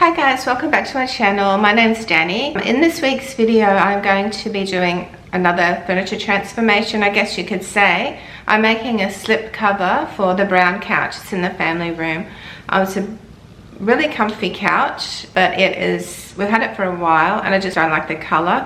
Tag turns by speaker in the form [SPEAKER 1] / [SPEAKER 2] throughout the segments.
[SPEAKER 1] Hi guys, welcome back to my channel. My name's Danny. In this week's video I'm going to be doing another furniture transformation, I guess you could say. I'm making a slip cover for the brown couch. It's in the family room. It's a really comfy couch, but we've had it for a while and I just don't like the color.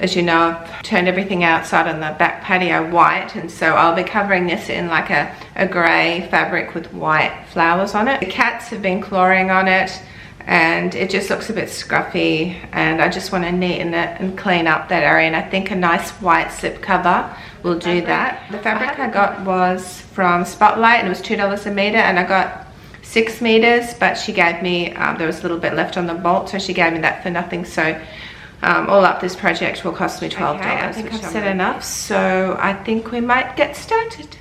[SPEAKER 1] As you know, I've turned everything outside on the back patio white, and so I'll be covering this in like a grey fabric with white flowers on it. The cats have been clawing on it and it just looks a bit scruffy, and I just want to neaten it and clean up that area, and I think a nice white slip cover will do that. The fabric I got was from Spotlight and it was $2 a meter, and I got 6 meters, but she gave me, there was a little bit left on the bolt, so she gave me that for nothing. So all up, this project will cost me $12. Okay, I think I've said enough, so I think we might get started.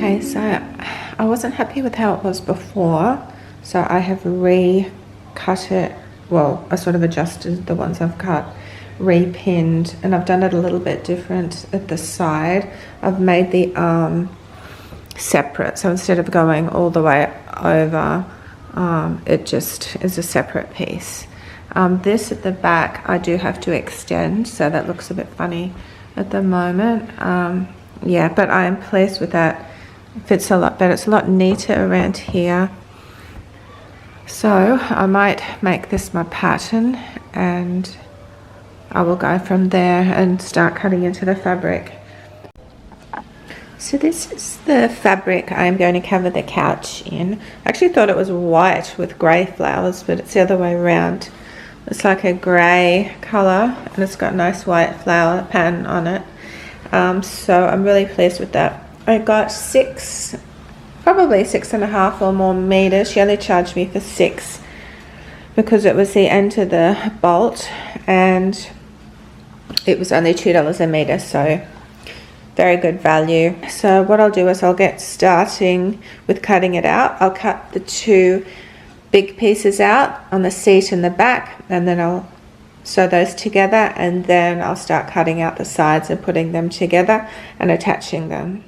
[SPEAKER 1] Okay, so I wasn't happy with how it was before, so I have re-cut it. Well, I sort of adjusted the ones I've cut, re-pinned, and I've done it a little bit different at the side. I've made the arm separate, so instead of going all the way over, it just is a separate piece. This at the back I do have to extend, so that looks a bit funny at the moment. Yeah, but I am pleased with that. It fits a lot better. It's a lot neater around here. So I might make this my pattern, and I will go from there and start cutting into the fabric. So this is the fabric I'm going to cover the couch in. I actually thought it was white with grey flowers, but it's the other way around. It's like a grey colour, and it's got a nice white flower pattern on it. So I'm really pleased with that. I got probably 6.5 or more meters. She only charged me for 6 because it was the end of the bolt, and it was only $2 a meter, so very good value. So what I'll do is I'll get starting with cutting it out. I'll cut the 2 big pieces out on the seat and the back, and then I'll sew those together, and then I'll start cutting out the sides and putting them together and attaching them.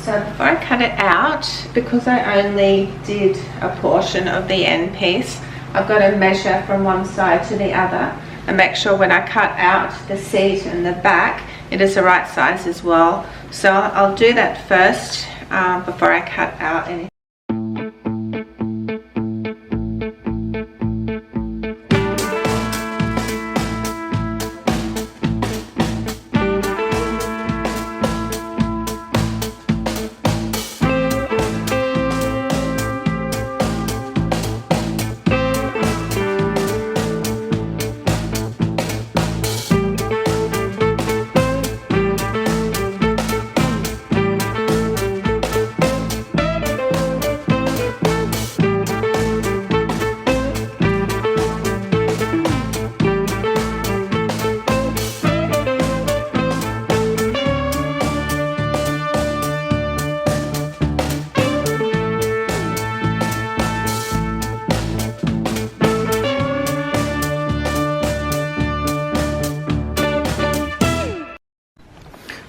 [SPEAKER 1] So before I cut it out, because I only did a portion of the end piece, I've got to measure from one side to the other and make sure when I cut out the seat and the back, it is the right size as well. So I'll do that first before I cut out anything.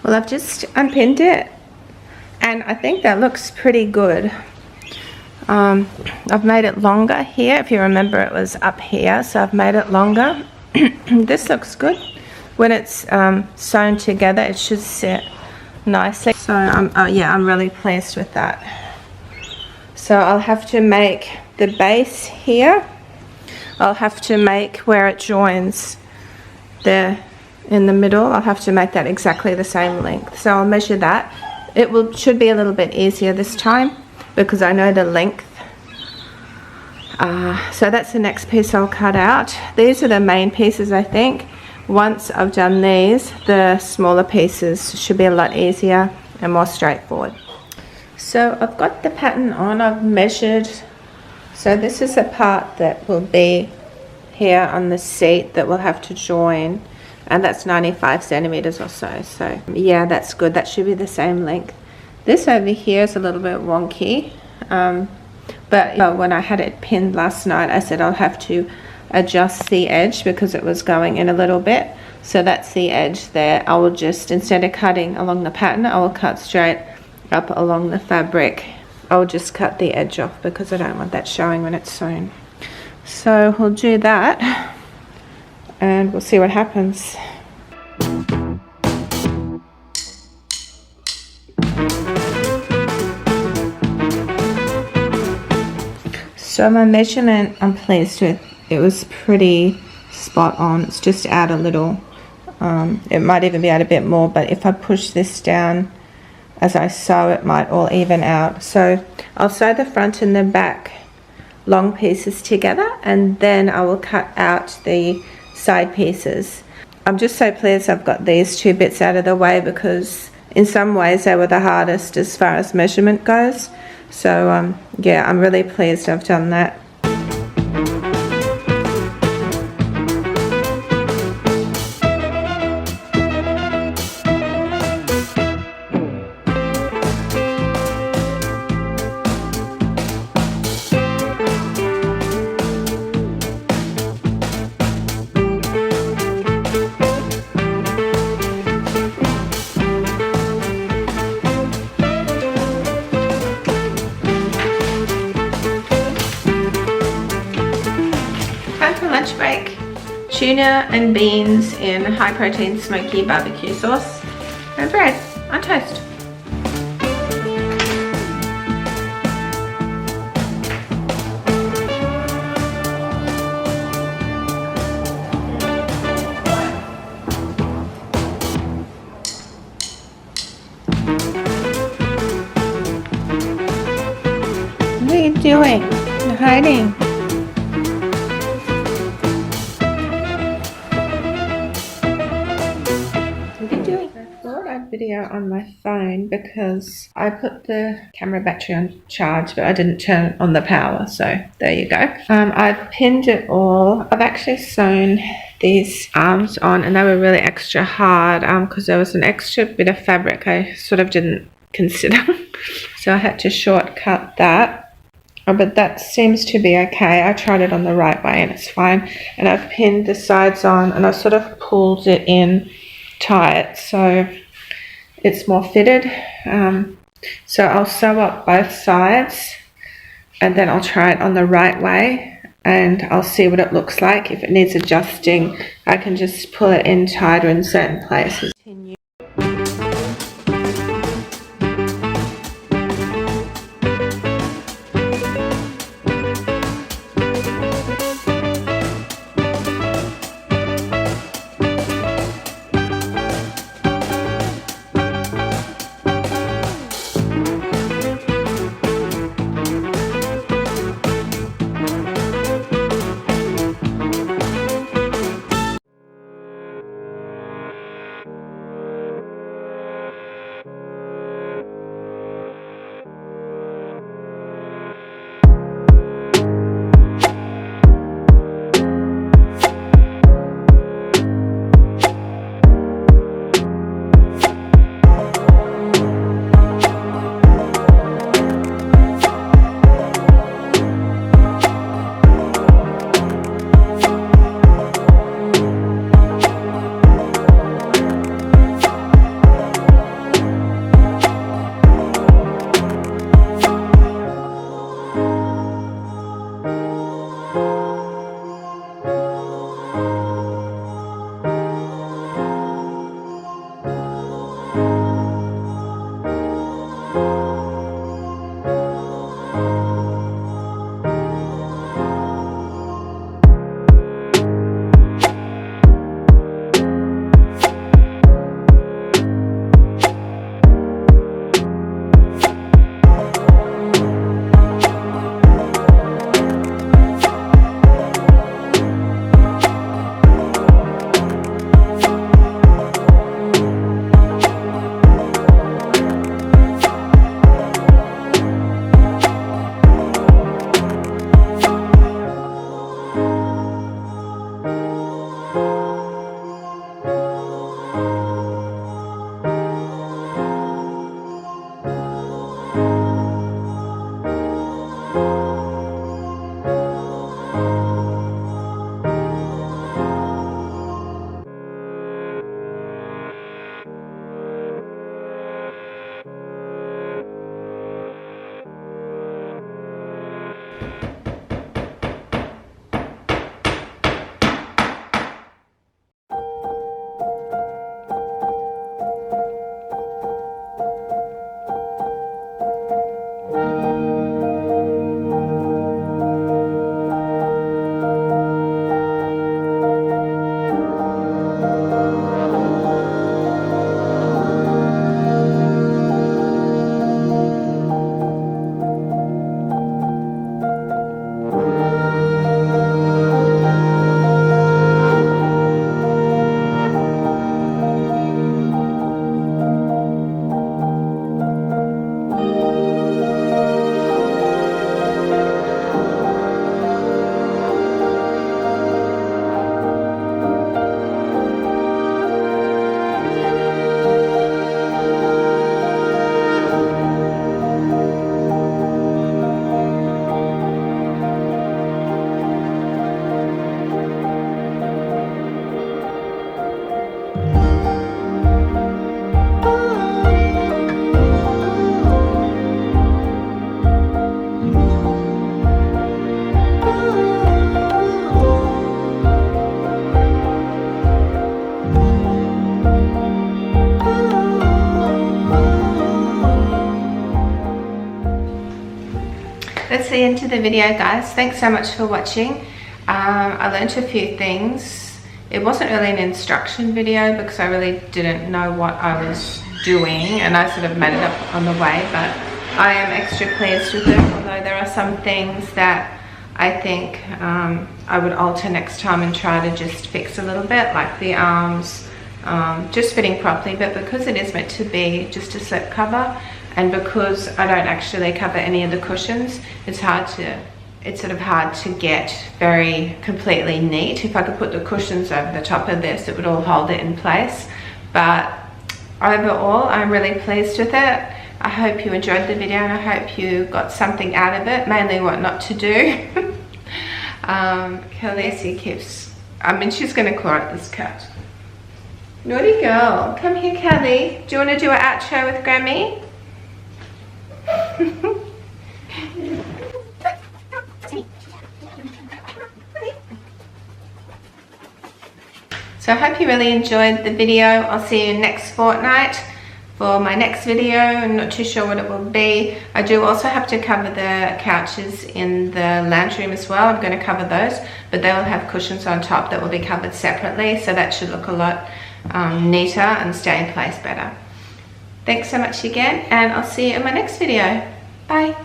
[SPEAKER 1] Well, I've just unpinned it, and I think that looks pretty good. I've made it longer here. If you remember, it was up here, so I've made it longer. This looks good. When it's sewn together, it should sit nicely. So yeah, I'm really pleased with that. So I'll have to make the base here. I'll have to make where it joins there in the middle. I'll have to make that exactly the same length. So I'll measure that. It should be a little bit easier this time because I know the length. So that's the next piece I'll cut out. These are the main pieces, I think. Once I've done these, the smaller pieces should be a lot easier and more straightforward. So I've got the pattern on, I've measured. So this is the part that will be here on the seat that will have to join, and that's 95 centimeters or so. So yeah, that's good. That should be the same length. This over here is a little bit wonky, but when I had it pinned last night, I said I'll have to adjust the edge because it was going in a little bit. So that's the edge there. I will just, instead of cutting along the pattern, I will cut straight up along the fabric. I will just cut the edge off because I don't want that showing when it's sewn. So we'll do that and we'll see what happens. So my measurement, I'm pleased with. It was pretty spot on. It's just out a little. It might even be out a bit more, but if I push this down as I sew, it might all even out. So I'll sew the front and the back long pieces together, and then I will cut out the side pieces. I'm just so pleased I've got these two bits out of the way because in some ways they were the hardest as far as measurement goes. So yeah, I'm really pleased I've done that. lunch break, tuna and beans in high protein smoky barbecue sauce, and bread on toast. What are you doing? You're hiding. What are you doing? I thought I'd video on my phone because I put the camera battery on charge, but I didn't turn on the power, so there you go. I've pinned it all. I've actually sewn these arms on, and they were really extra hard because there was an extra bit of fabric I sort of didn't consider. So I had to shortcut that. But that seems to be okay. I tried it on the right way and it's fine. And I've pinned the sides on and I sort of pulled it in tight so it's more fitted. So I'll sew up both sides and then I'll try it on the right way and I'll see what it looks like. If it needs adjusting, I can just pull it in tighter in certain places. that's the end of the video, guys. Thanks so much for watching. I learned a few things. It wasn't really an instruction video because I really didn't know what I was doing, and I sort of made it up on the way, but I am extra pleased with it, although there are some things that I think I would alter next time and try to just fix a little bit, like the arms just fitting properly. But because it is meant to be just a slip cover, and because I don't actually cover any of the cushions, it's sort of hard to get very completely neat. If I could put the cushions over the top of this, it would all hold it in place. But overall, I'm really pleased with it. I hope you enjoyed the video, and I hope you got something out of it, mainly what not to do. Khaleesi keeps, she's going to claw at this cat. Naughty girl. Come here, Callie. Do you want to do an outro with Grammy? So I hope you really enjoyed the video. I'll see you next fortnight for my next video. I'm not too sure what it will be. I do also have to cover the couches in the lounge room as well. I'm going to cover those, but they will have cushions on top that will be covered separately, so that should look a lot neater and stay in place better. Thanks so much again, and I'll see you in my next video. Bye.